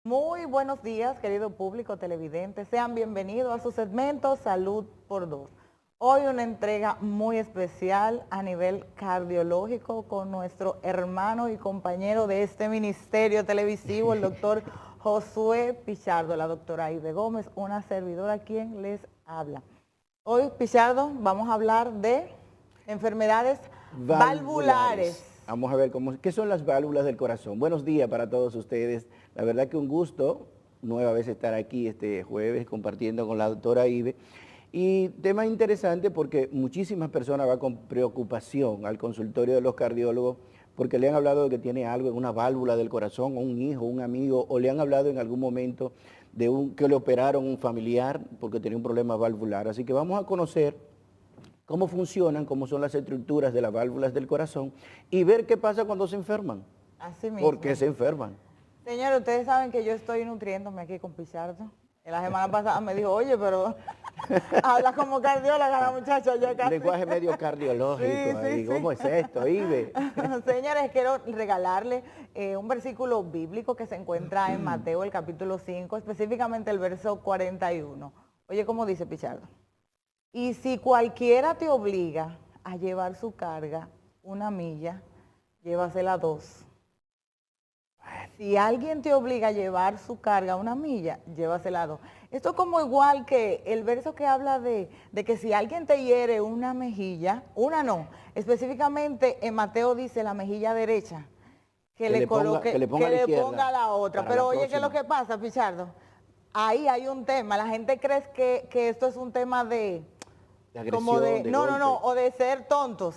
Muy buenos días, querido público televidente. Sean bienvenidos a su segmento Salud por Dos. Hoy una entrega muy especial a nivel cardiológico con nuestro hermano y compañero de este ministerio televisivo, el doctor Josué Pichardo, la doctora Ibe Gómez, una servidora quien les habla. Hoy, Pichardo, vamos a hablar de enfermedades valvulares. Vamos a ver qué son las válvulas del corazón. Buenos días para todos ustedes. La verdad que un gusto nueva vez estar aquí este jueves compartiendo con la doctora Ibe. Y tema interesante porque muchísimas personas van con preocupación al consultorio de los cardiólogos porque le han hablado de que tiene algo en una válvula del corazón, o un hijo, un amigo, o le han hablado en algún momento de que le operaron un familiar porque tenía un problema valvular. Así que vamos a conocer cómo funcionan, cómo son las estructuras de las válvulas del corazón y ver qué pasa cuando se enferman. Así mismo. ¿Por qué se enferman? Señores, ustedes saben que yo estoy nutriéndome aquí con Pichardo. La semana pasada me dijo, oye, pero habla como cardióloga la muchacha ya casi. Lenguaje medio cardiológico ahí. ¿Cómo es esto, Ibe? Señores, quiero regalarle un versículo bíblico que se encuentra en Mateo, el capítulo 5, específicamente el verso 41. Oye, ¿cómo dice Pichardo? Y si cualquiera te obliga a llevar su carga 1 milla, llévasela 2. Si alguien te obliga a llevar su carga 1 milla, llévasela 2. Esto es como igual que el verso que habla de que si alguien te hiere una mejilla, una no, específicamente en Mateo dice la mejilla derecha, que le ponga la otra. Pero oye, ¿qué es lo que pasa, Pichardo? Ahí hay un tema. La gente cree que esto es un tema de agresión, como de de no, golpe. o de ser tontos.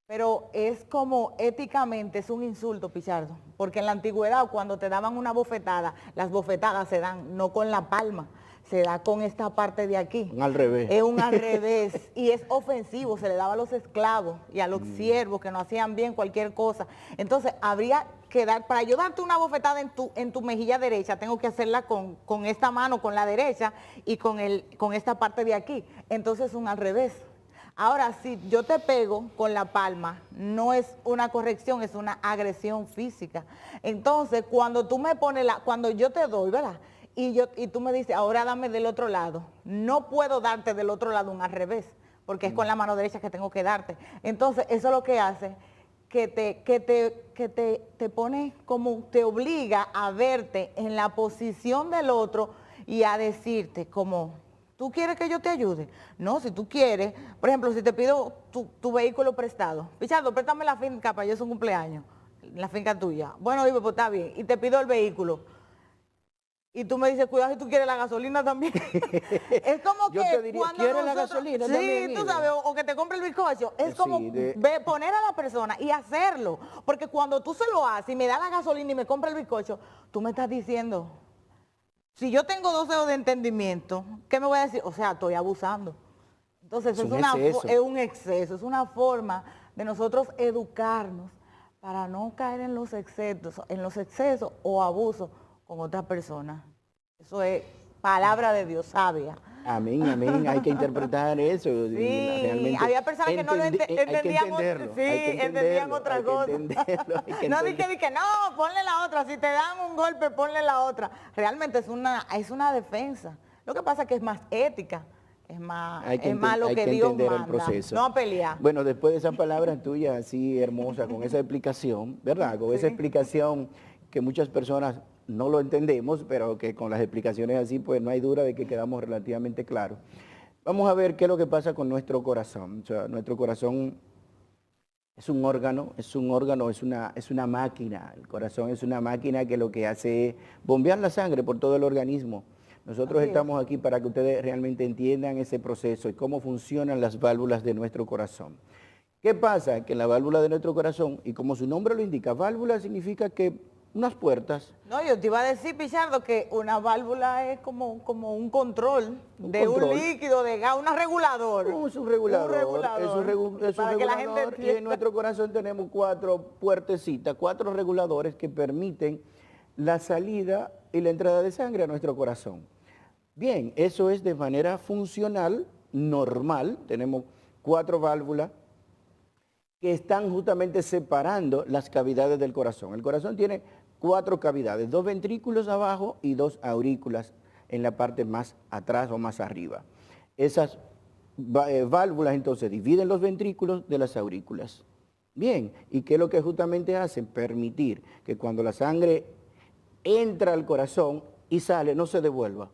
Pero es como éticamente es un insulto, Pichardo, porque en la antigüedad cuando te daban una bofetada, las bofetadas se dan no con la palma, se da con esta parte de aquí. Al revés. Es un al revés y es ofensivo, se le daba a los esclavos y a los siervos que no hacían bien cualquier cosa. Entonces habría que dar, para yo darte una bofetada en tu mejilla derecha, tengo que hacerla con esta mano, con la derecha y con esta parte de aquí. Entonces es un al revés. Ahora, si yo te pego con la palma, no es una corrección, es una agresión física. Entonces, cuando tú me pones cuando yo te doy, ¿verdad? Y tú me dices, ahora dame del otro lado. No puedo darte del otro lado un al revés, porque es con la mano derecha que tengo que darte. Entonces, eso es lo que hace que te pone como, te obliga a verte en la posición del otro y a decirte como, ¿tú quieres que yo te ayude? No, si tú quieres, por ejemplo, si te pido tu vehículo prestado, Pichardo, préstame la finca para yo es un cumpleaños, la finca tuya. Bueno, digo, pues está bien, y te pido el vehículo. Y tú me dices, cuidado si tú quieres la gasolina también. Es como Yo que te diría, cuando ¿quieres la nosotros, gasolina sí, también, tú Ibe? sabes, o que te compre el bizcocho. Es como Sí, poner a la persona y hacerlo. Porque cuando tú se lo haces y me da la gasolina y me compra el bizcocho, tú me estás diciendo, si yo tengo 2 dedos de entendimiento, ¿qué me voy a decir? O sea, estoy abusando. Entonces, es un es exceso. un exceso, es una forma de nosotros educarnos para no caer en los excesos o abusos con otras personas. Eso es palabra de Dios sabia. Amén, amén. Hay que interpretar eso y Sí, realmente había personas que no lo hay que entendían, entenderlo. sí, Hay que entendían entenderlo, otra hay que cosa. entenderlo, hay que No, entenderlo. dije, no, ponle la otra, si te dan un golpe, ponle la otra. Realmente es una defensa. Lo que pasa es que es más ética, es más lo Hay que que Dios entender el manda, proceso. no a pelear. Bueno, después de esa palabra tuya así hermosa, con esa explicación, ¿verdad? Con esa Sí. explicación que muchas personas no lo entendemos, pero que con las explicaciones así, pues no hay duda de que quedamos relativamente claros. Vamos a ver qué es lo que pasa con nuestro corazón. O sea, nuestro corazón es un órgano, es una máquina. El corazón es una máquina que lo que hace es bombear la sangre por todo el organismo. Nosotros Así es. estamos aquí para que ustedes realmente entiendan ese proceso y cómo funcionan las válvulas de nuestro corazón. ¿Qué pasa? Que en la válvula de nuestro corazón, y como su nombre lo indica, válvula significa que unas puertas, No, yo te iba a decir, Pichardo, que una válvula es como un control un de un control, líquido, de gas, un regulador. es un regulador, es un Para que la gente regulador y en entienda. nuestro corazón tenemos 4 puertecitas, 4 reguladores que permiten la salida y la entrada de sangre a nuestro corazón. Bien, eso es de manera funcional, normal, tenemos 4 válvulas que están justamente separando las cavidades del corazón. El corazón tiene 4 cavidades, 2 ventrículos abajo y 2 aurículas en la parte más atrás o más arriba. Esas válvulas entonces dividen los ventrículos de las aurículas. Bien, ¿y qué es lo que justamente hacen? Permitir que cuando la sangre entra al corazón y sale, no se devuelva.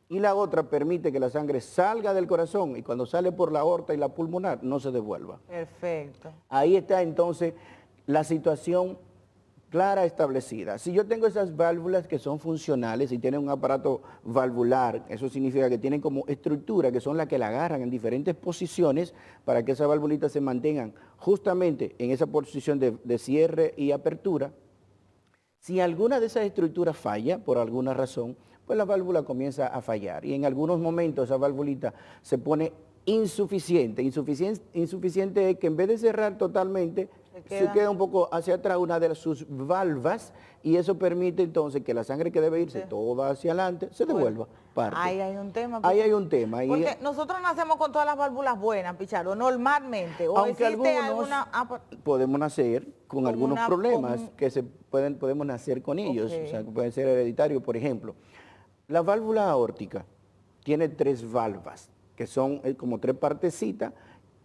Y la otra permite que la sangre salga del corazón y cuando sale por la aorta y la pulmonar, no se devuelva. Perfecto. Ahí está entonces la situación clara establecida. Si yo tengo esas válvulas que son funcionales y tienen un aparato valvular, eso significa que tienen como estructura, que son las que la agarran en diferentes posiciones para que esas valvulitas se mantengan justamente en esa posición de cierre y apertura. Si alguna de esas estructuras falla por alguna razón, pues la válvula comienza a fallar y en algunos momentos esa valvulita se pone insuficiente. Insuficiente es que en vez de cerrar totalmente, se queda un poco hacia atrás una de sus valvas y eso permite entonces que la sangre que debe irse toda hacia adelante se devuelva parte. Ahí hay un tema. Ahí hay un tema. Porque nosotros nacemos con todas las válvulas buenas, Pichardo, normalmente. O aunque existe algunos alguna... podemos nacer con algunos problemas que podemos nacer con ellos, Okay. o sea, que pueden ser hereditarios, por ejemplo. La válvula aórtica tiene 3 valvas, que son como 3 partecitas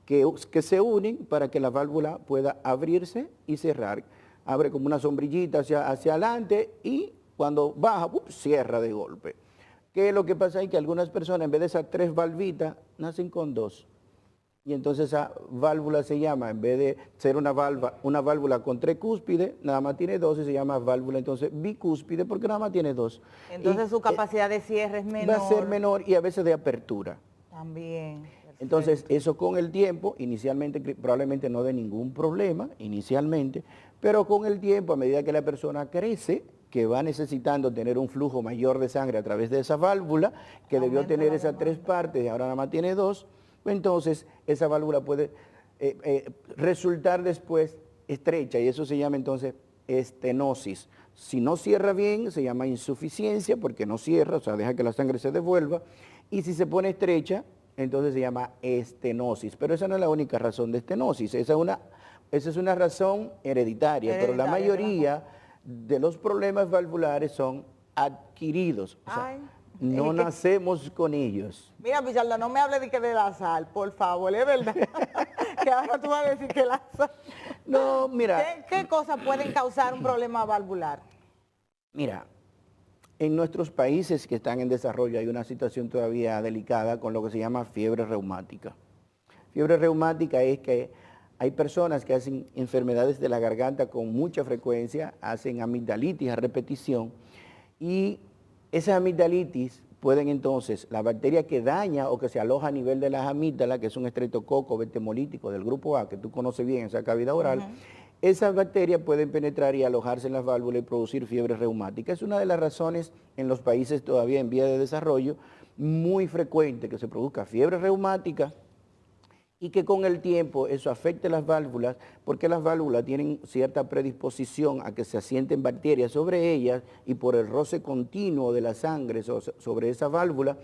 que se unen para que la válvula pueda abrirse y cerrar. Abre como una sombrillita hacia adelante y cuando baja, cierra de golpe. ¿Qué es lo que pasa? Es que algunas personas, en vez de esas 3 valvitas, nacen con 2. Y entonces esa válvula se llama, en vez de ser una válvula con 3 cúspides, nada más tiene 2 y se llama válvula entonces bicúspide porque nada más tiene 2. Entonces su capacidad de cierre es menor. Va a ser menor y a veces de apertura. También. Perfecto. Entonces eso con el tiempo, inicialmente probablemente no dé ningún problema, inicialmente, pero con el tiempo, a medida que la persona crece, que va necesitando tener un flujo mayor de sangre a través de esa válvula, que debió tener esas 3 partes y ahora nada más tiene 2, entonces esa válvula puede resultar después estrecha y eso se llama entonces estenosis. Si no cierra bien se llama insuficiencia porque no cierra, o sea, deja que la sangre se devuelva, y si se pone estrecha, entonces se llama estenosis. Pero esa no es la única razón de estenosis, esa es una razón hereditaria, pero la mayoría de los problemas valvulares son adquiridos. O sea, no nacemos con ellos. Mira, Pichardo, no me hable de la sal, por favor, es verdad. Que ahora tú vas a decir que la sal. No, mira. ¿Qué cosas pueden causar un problema valvular? Mira, en nuestros países que están en desarrollo hay una situación todavía delicada con lo que se llama fiebre reumática. Fiebre reumática es que hay personas que hacen enfermedades de la garganta con mucha frecuencia, hacen amigdalitis a repetición y esas amigdalitis pueden entonces, la bacteria que daña o que se aloja a nivel de las amígdalas, que es un estreptococo betemolítico del grupo A, que tú conoces bien, esa cavidad oral, esas bacterias pueden penetrar y alojarse en las válvulas y producir fiebre reumática. Es una de las razones en los países todavía en vía de desarrollo muy frecuente que se produzca fiebre reumática y que con el tiempo eso afecte las válvulas, porque las válvulas tienen cierta predisposición a que se asienten bacterias sobre ellas y por el roce continuo de la sangre sobre esa válvula,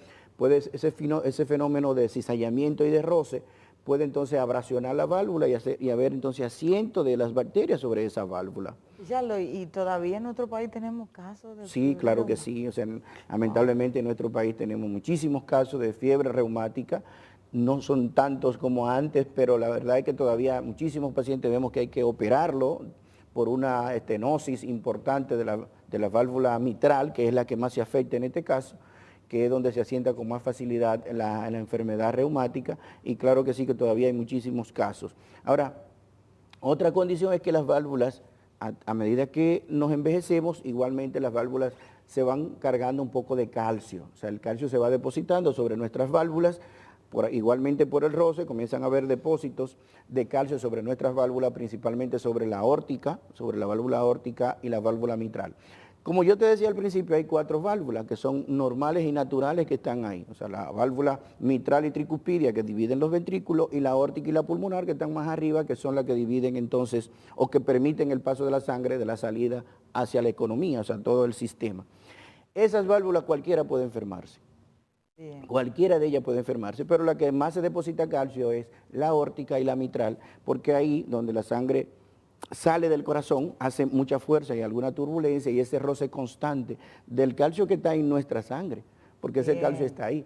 ese fenómeno de cizallamiento y de roce puede entonces abrasionar la válvula y haber entonces asiento de las bacterias sobre esa válvula. Y todavía en nuestro país tenemos casos de... Sí, claro que sí. O sea, lamentablemente en nuestro país tenemos muchísimos casos de fiebre reumática. No son tantos como antes, pero la verdad es que todavía muchísimos pacientes vemos que hay que operarlo por una estenosis importante de la válvula mitral, que es la que más se afecta en este caso, que es donde se asienta con más facilidad la enfermedad reumática, y claro que sí que todavía hay muchísimos casos. Ahora, otra condición es que las válvulas, a medida que nos envejecemos, igualmente las válvulas se van cargando un poco de calcio, o sea, el calcio se va depositando sobre nuestras válvulas. Igualmente por el roce comienzan a haber depósitos de calcio sobre nuestras válvulas, principalmente sobre la aórtica, sobre la válvula aórtica y la válvula mitral. Como yo te decía al principio, hay 4 válvulas que son normales y naturales que están ahí. O sea, la válvula mitral y tricuspidia que dividen los ventrículos y la aórtica y la pulmonar que están más arriba, que son las que dividen entonces o que permiten el paso de la sangre de la salida hacia la economía, o sea, todo el sistema. Esas válvulas cualquiera puede enfermarse. Bien. Cualquiera de ellas puede enfermarse, pero la que más se deposita calcio es la aórtica y la mitral, porque ahí donde la sangre sale del corazón, hace mucha fuerza y alguna turbulencia y ese roce constante del calcio que está en nuestra sangre, porque ese calcio está ahí.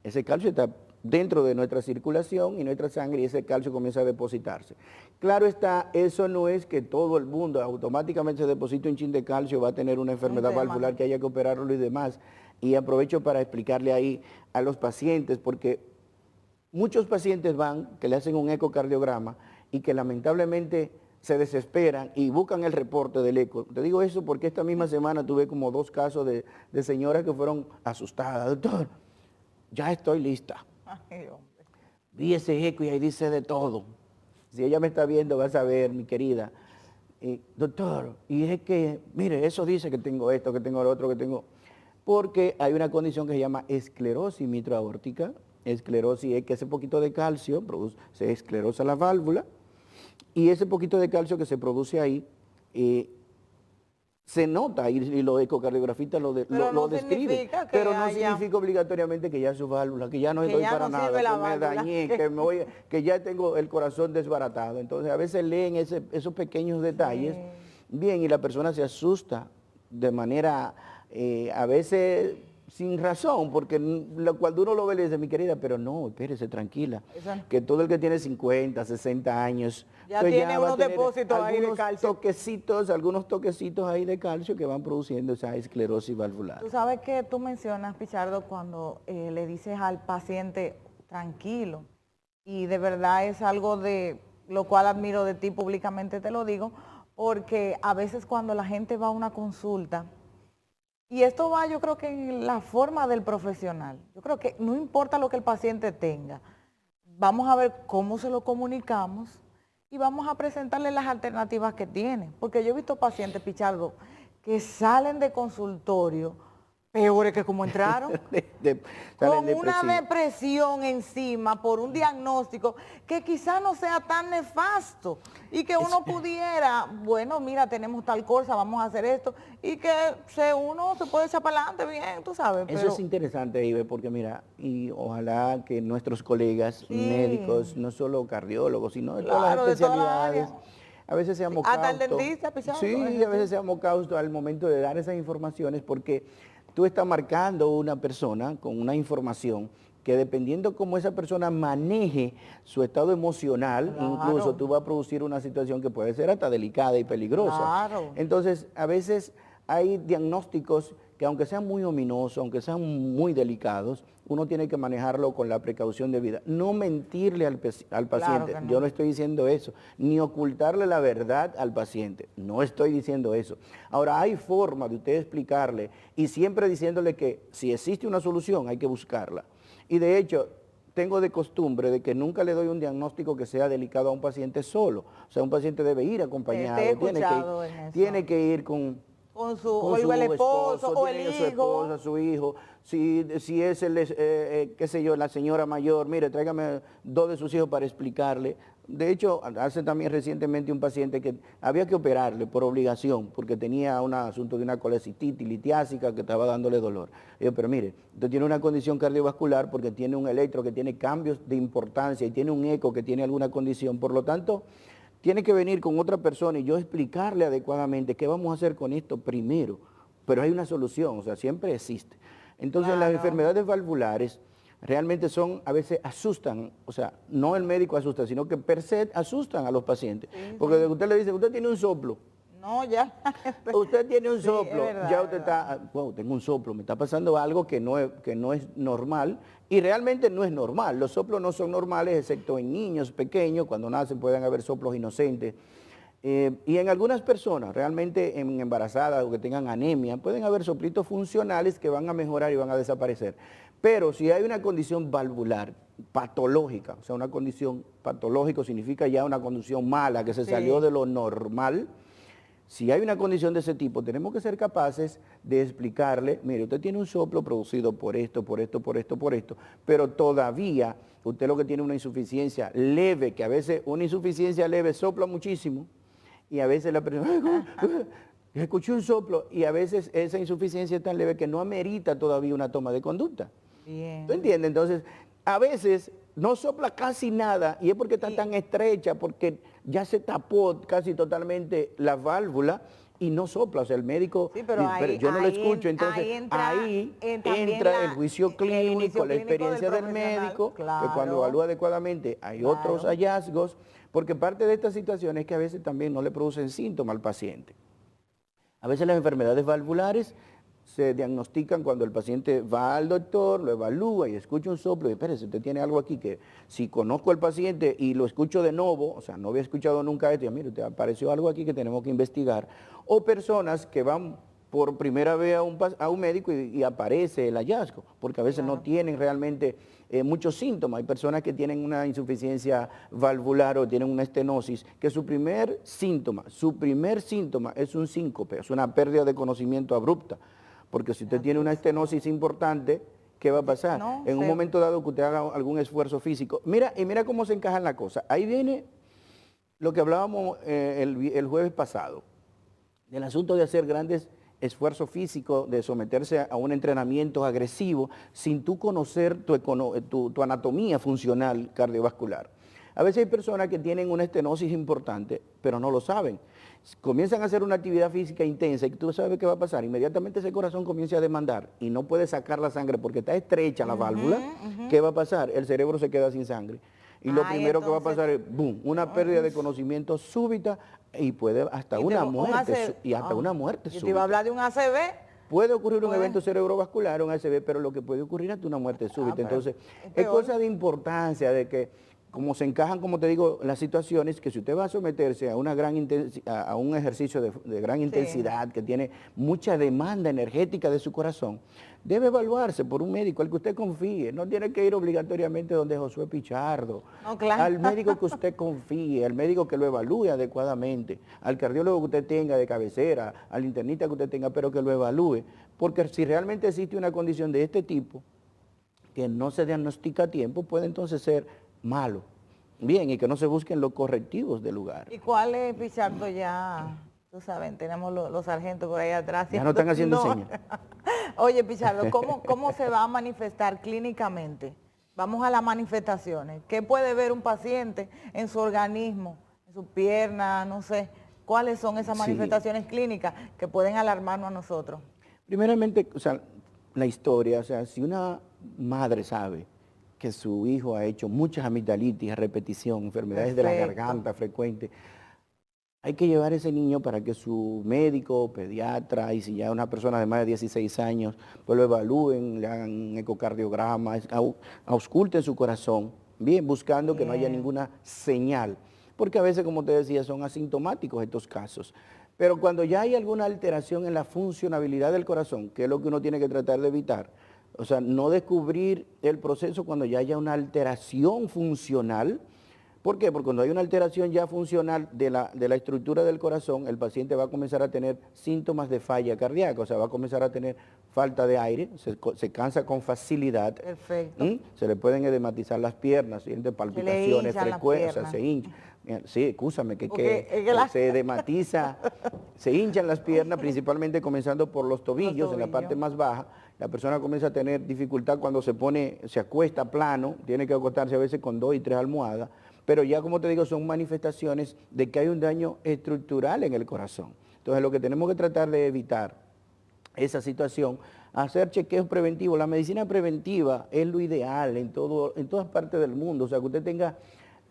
Ese calcio está dentro de nuestra circulación y nuestra sangre y ese calcio comienza a depositarse. Claro está, eso no es que todo el mundo automáticamente se deposite un chin de calcio, va a tener una enfermedad valvular que haya que operarlo y demás. Y aprovecho para explicarle ahí a los pacientes, porque muchos pacientes van, que le hacen un ecocardiograma y que lamentablemente se desesperan y buscan el reporte del eco. Te digo eso porque esta misma semana tuve como 2 casos de señoras que fueron asustadas. Doctor, ya estoy lista. Vi ese eco y ahí dice de todo. Si ella me está viendo, va a saber, mi querida. Doctor, y es que, mire, eso dice que tengo esto, que tengo lo otro, que tengo... Porque hay una condición que se llama esclerosis mitroaórtica. Esclerosis es que ese poquito de calcio se esclerosa la válvula y ese poquito de calcio que se produce ahí se nota y los ecocardiografistas lo describen, pero no significa obligatoriamente que ya su válvula, que ya no estoy para nada, que me dañé, que ya tengo el corazón desbaratado. Entonces a veces leen esos pequeños detalles, bien, y la persona se asusta de manera, a veces sin razón, porque cuando uno lo ve le dice, mi querida, pero no, espérese, tranquila, que todo el que tiene 50, 60 años, ya pues tiene unos depósitos ahí de calcio. Algunos toquecitos ahí de calcio que van produciendo esa esclerosis valvular. Tú sabes que tú mencionas, Pichardo, cuando le dices al paciente, tranquilo, y de verdad es algo de lo cual admiro de ti, públicamente te lo digo, porque a veces cuando la gente va a una consulta, y esto va, yo creo que en la forma del profesional. Yo creo que no importa lo que el paciente tenga, vamos a ver cómo se lo comunicamos y vamos a presentarle las alternativas que tiene. Porque yo he visto pacientes, Pichardo, que salen de consultorio peores que como entraron, con una depresión encima por un diagnóstico que quizás no sea tan nefasto y que uno pudiera, bueno, mira, tenemos tal cosa, vamos a hacer esto, y que uno se puede echar para adelante bien, tú sabes. Eso es interesante, Ibe, porque mira, y ojalá que nuestros colegas médicos, no solo cardiólogos, sino de todas las especialidades, a veces seamos cautos. Hasta el dentista, Pichardo. Sí, a veces seamos cautos al momento de dar esas informaciones, porque tú estás marcando una persona con una información que dependiendo cómo esa persona maneje su estado emocional, incluso tú vas a producir una situación que puede ser hasta delicada y peligrosa. Entonces, a veces hay diagnósticos que aunque sean muy ominosos, aunque sean muy delicados, uno tiene que manejarlo con la precaución debida. No mentirle al paciente, yo no estoy diciendo eso, ni ocultarle la verdad al paciente, no estoy diciendo eso. Ahora, hay forma de usted explicarle y siempre diciéndole que si existe una solución hay que buscarla. Y de hecho, tengo de costumbre de que nunca le doy un diagnóstico que sea delicado a un paciente solo. O sea, un paciente debe ir acompañado, tiene que ir con su el esposo o el hijo. Su esposa, su hijo. Si es qué sé yo, la señora mayor, mire, tráigame 2 de sus hijos para explicarle. De hecho, hace también recientemente un paciente que había que operarle por obligación, porque tenía un asunto de una colecistitis litiásica que estaba dándole dolor. Y yo, pero mire, usted tiene una condición cardiovascular porque tiene un electro que tiene cambios de importancia y tiene un eco que tiene alguna condición. Por lo tanto, tiene que venir con otra persona y yo explicarle adecuadamente qué vamos a hacer con esto primero. Pero hay una solución, o sea, siempre existe. Entonces, las enfermedades valvulares realmente a veces asustan, o sea, no el médico asusta, sino que per se asustan a los pacientes. Porque usted le dice, usted tiene un soplo. No, ya. Usted tiene un soplo, ya usted está, wow, tengo un soplo, me está pasando algo que no es normal, y realmente no es normal. Los soplos no son normales, excepto en niños pequeños, cuando nacen pueden haber soplos inocentes. Y en algunas personas, realmente embarazadas o que tengan anemia, pueden haber soplitos funcionales que van a mejorar y van a desaparecer. Pero si hay una condición valvular patológica, o sea, una condición patológica significa ya una condición mala que se salió de lo normal. Si hay una condición de ese tipo, tenemos que ser capaces de explicarle, mire, usted tiene un soplo producido por esto, por esto, por esto, por esto, pero todavía usted lo que tiene es una insuficiencia leve, que a veces una insuficiencia leve sopla muchísimo, y a veces la persona, escuché un soplo, y a veces esa insuficiencia es tan leve que no amerita todavía una toma de conducta. ¿Tú entiendes? Entonces, a veces no sopla casi nada, y es porque está tan estrecha, porque ya se tapó casi totalmente la válvula y no sopla, o sea, el médico, Sí, pero ahí, yo no lo ahí escucho, entonces ahí entra también el juicio clínico, la experiencia del profesional. médico, que cuando Claro, evalúa adecuadamente hay otros claro. hallazgos, porque parte de esta situación es que a veces también no le producen síntomas al paciente. A veces las enfermedades valvulares se diagnostican cuando el paciente va al doctor, lo evalúa y escucha un soplo y espérese, usted tiene algo aquí que si conozco al paciente y lo escucho de nuevo, o sea, no había escuchado nunca esto, y mire, usted apareció algo aquí que tenemos que investigar. O personas que van por primera vez a un médico y aparece el hallazgo, porque a veces no tienen realmente muchos síntomas. Hay personas que tienen una insuficiencia valvular o tienen una estenosis, que su primer síntoma es un síncope, es una pérdida de conocimiento abrupta. Porque si usted tiene una estenosis importante, ¿qué va a pasar? No, En un momento dado que usted haga algún esfuerzo físico. Mira, y mira cómo se encajan las cosas. Ahí viene lo que hablábamos el jueves pasado, del asunto de hacer grandes esfuerzos físicos, de someterse a un entrenamiento agresivo sin tú conocer tu anatomía funcional cardiovascular. A veces hay personas que tienen una estenosis importante, pero no lo saben. Comienzan a hacer una actividad física intensa y tú sabes qué va a pasar. Inmediatamente ese corazón comienza a demandar y no puede sacar la sangre porque está estrecha la válvula. ¿Qué va a pasar? El cerebro se queda sin sangre. Y lo primero que va a pasar es, boom, una pérdida de conocimiento súbita y puede hasta una muerte. Una muerte súbita. Yo te iba a hablar de un ACV. Puede ocurrir un evento cerebrovascular, un ACV, pero lo que puede ocurrir es una muerte súbita. Entonces, es cosa de importancia de que, como se encajan, como te digo, las situaciones, que si usted va a someterse a a un ejercicio de gran intensidad, que tiene mucha demanda energética de su corazón, debe evaluarse por un médico al que usted confíe. No tiene que ir obligatoriamente donde Josué Pichardo. No, claro. Al médico que usted confíe, al médico que lo evalúe adecuadamente, al cardiólogo que usted tenga de cabecera, al internista que usted tenga, pero que lo evalúe. Porque si realmente existe una condición de este tipo, que no se diagnostica a tiempo, puede entonces ser malo. Bien, y que no se busquen los correctivos del lugar. ¿Y cuál es, Pichardo? Ya, tú sabes, tenemos los sargentos por ahí atrás. Ya no están haciendo señas. Oye, Pichardo, ¿cómo se va a manifestar clínicamente? Vamos a las manifestaciones. ¿Qué puede ver un paciente en su organismo, en su pierna, no sé? ¿Cuáles son esas manifestaciones clínicas que pueden alarmarnos a nosotros? Primeramente, o sea, la historia, o sea, si una madre sabe que su hijo ha hecho muchas amigdalitis a repetición, enfermedades de la garganta frecuentes, hay que llevar a ese niño para que su médico, pediatra, y si ya es una persona de más de 16 años, pues lo evalúen, le hagan un ecocardiograma, ausculten su corazón, bien, buscando que no haya ninguna señal, porque a veces, como te decía, son asintomáticos estos casos. Pero cuando ya hay alguna alteración en la funcionabilidad del corazón, que es lo que uno tiene que tratar de evitar, o sea, no descubrir el proceso cuando ya haya una alteración funcional. ¿Por qué? Porque cuando hay una alteración ya funcional de la estructura del corazón, el paciente va a comenzar a tener síntomas de falla cardíaca, o sea, va a comenzar a tener falta de aire, se cansa con facilidad. Perfecto. Se le pueden edematizar las piernas, siente palpitaciones frecuentes, se hinchan. Sí, escúchame, se edematiza, se hinchan las piernas, principalmente comenzando por los tobillos, en la parte más baja. La persona comienza a tener dificultad cuando se acuesta plano, tiene que acostarse a veces con 2 y 3 almohadas, pero ya, como te digo, son manifestaciones de que hay un daño estructural en el corazón. Entonces, lo que tenemos que tratar de evitar esa situación, hacer chequeos preventivos. La medicina preventiva es lo ideal en todas partes del mundo, o sea, que usted tenga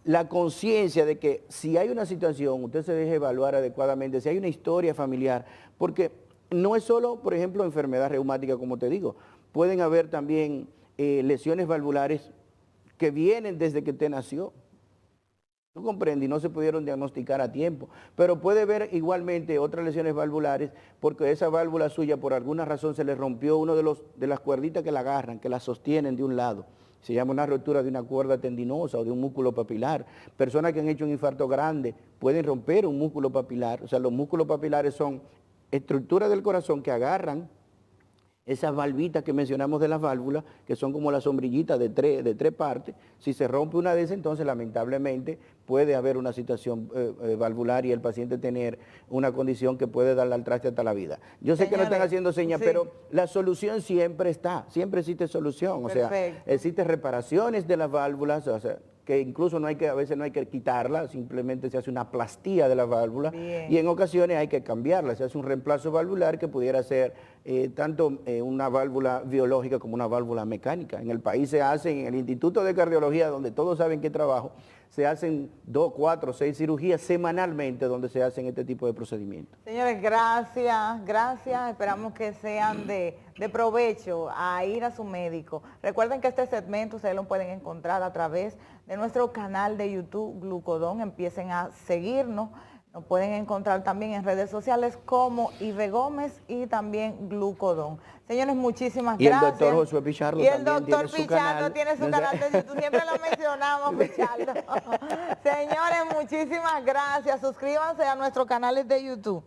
la conciencia de que si hay una situación, usted se deje evaluar adecuadamente, si hay una historia familiar, porque no es solo, por ejemplo, enfermedad reumática, como te digo, pueden haber también lesiones valvulares que vienen desde que usted nació. ¿No comprende? Y no se pudieron diagnosticar a tiempo. Pero puede haber igualmente otras lesiones valvulares porque esa válvula suya por alguna razón se le rompió uno de las cuerditas que la agarran, que la sostienen de un lado. Se llama una rotura de una cuerda tendinosa o de un músculo papilar. Personas que han hecho un infarto grande pueden romper un músculo papilar. O sea, los músculos papilares son estructuras del corazón que agarran esas valvitas que mencionamos de las válvulas, que son como las sombrillitas de tres partes. Si se rompe una de esas, entonces lamentablemente puede haber una situación valvular y el paciente tener una condición que puede darle al traste hasta la vida. Yo sé que no están haciendo señas, pero la solución siempre está, siempre existe solución. O sea, existen reparaciones de las válvulas, o sea, que incluso a veces no hay que quitarla, simplemente se hace una plastía de la válvula. Bien. Y en ocasiones hay que cambiarla, se hace un reemplazo valvular que pudiera ser tanto una válvula biológica como una válvula mecánica. En el país se hacen, en el Instituto de Cardiología, donde todos saben que trabajo, se hacen 2, 4, 6 cirugías semanalmente donde se hacen este tipo de procedimientos. Señores, gracias. Esperamos que sean de provecho a ir a su médico. Recuerden que este segmento ustedes lo pueden encontrar a través de nuestro canal de YouTube Glucodón. Empiecen a seguirnos. Nos pueden encontrar también en redes sociales como Ibe Gómez y también Glucodón. Señores, muchísimas gracias. Y el doctor Josué Pichardo y el también doctor tiene su Pichardo canal. tiene su canal de YouTube. Siempre lo mencionamos, Pichardo. Señores, muchísimas gracias. Suscríbanse a nuestros canales de YouTube.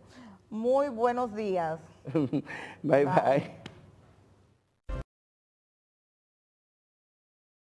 Muy buenos días. Bye.